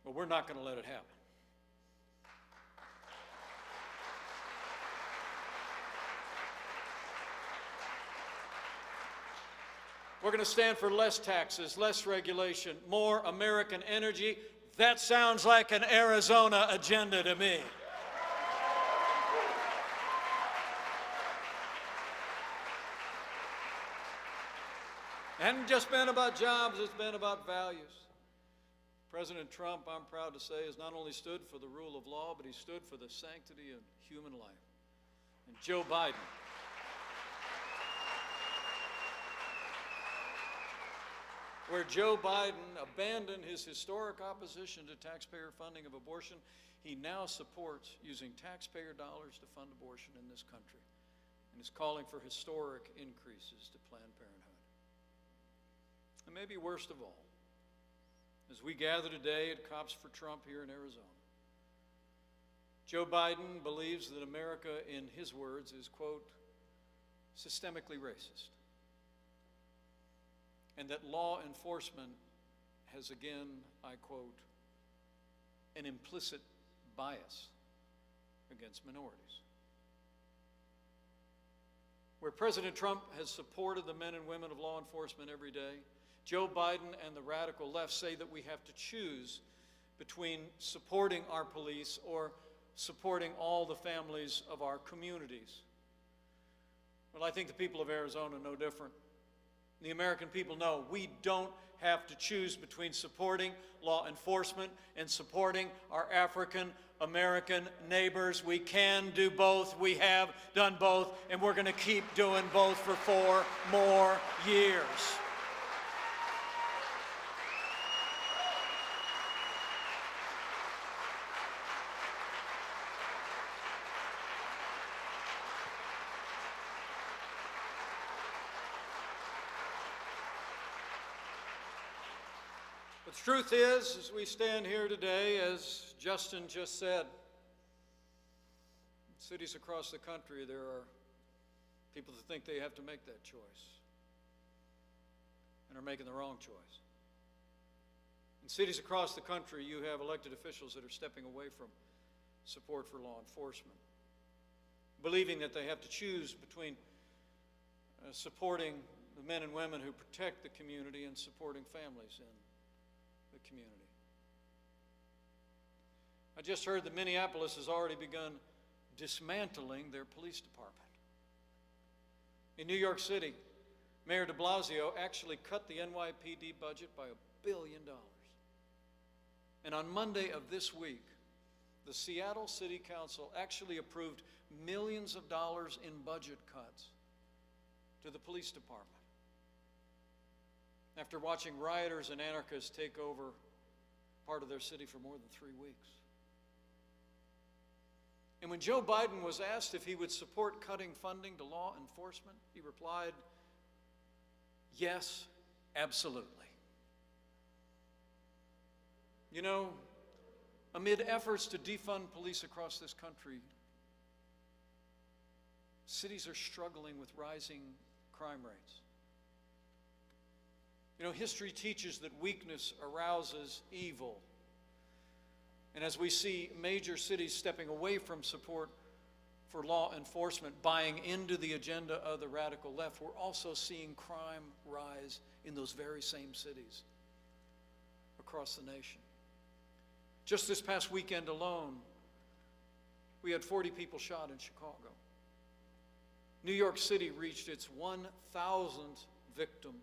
But we're not going to let it happen. We're going to stand for less taxes, less regulation, more American energy. That sounds like an Arizona agenda to me. It hasn't just been about jobs, it's been about values. President Trump, I'm proud to say, has not only stood for the rule of law, but he stood for the sanctity of human life. And Joe Biden, where Joe Biden abandoned his historic opposition to taxpayer funding of abortion, he now supports using taxpayer dollars to fund abortion in this country and is calling for historic increases to Planned Parenthood. And maybe worst of all, as we gather today at Cops for Trump here in Arizona, Joe Biden believes that America, in his words, is, quote, systemically racist, and that law enforcement has, again, I quote, an implicit bias against minorities. Where President Trump has supported the men and women of law enforcement every day, Joe Biden and the radical left say that we have to choose between supporting our police or supporting all the families of our communities. Well, I think the people of Arizona know different. The American people know we don't have to choose between supporting law enforcement and supporting our African American neighbors. We can do both. We have done both, and we're going to keep doing both for 4 more years. But the truth is, as we stand here today, as Justin just said, in cities across the country, there are people that think they have to make that choice and are making the wrong choice. In cities across the country, you have elected officials that are stepping away from support for law enforcement, believing that they have to choose between supporting the men and women who protect the community and supporting families in the community. I just heard that Minneapolis has already begun dismantling their police department. In New York City, Mayor de Blasio actually cut the NYPD budget by $1 billion. And on Monday of this week, the Seattle City Council actually approved millions of dollars in budget cuts to the police department, after watching rioters and anarchists take over part of their city for more than 3 weeks. And when Joe Biden was asked if he would support cutting funding to law enforcement, he replied, yes, absolutely. You know, amid efforts to defund police across this country, cities are struggling with rising crime rates. You know, history teaches that weakness arouses evil. And as we see major cities stepping away from support for law enforcement, buying into the agenda of the radical left, we're also seeing crime rise in those very same cities across the nation. Just this past weekend alone, we had 40 people shot in Chicago. New York City reached its 1,000th victim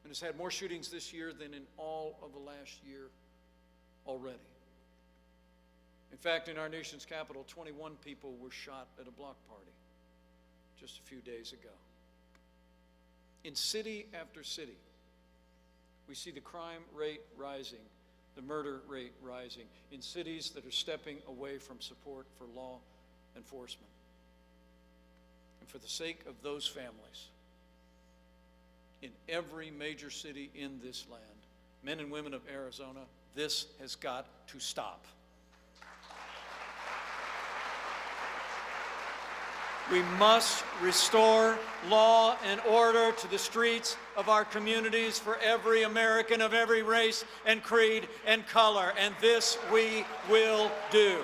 and has had more shootings this year than in all of the last year already. In fact, in our nation's capital, 21 people were shot at a block party just a few days ago. In city after city, we see the crime rate rising, the murder rate rising, in cities that are stepping away from support for law enforcement. And for the sake of those families, in every major city in this land, men and women of Arizona, this has got to stop. We must restore law and order to the streets of our communities for every American of every race and creed and color, and this we will do.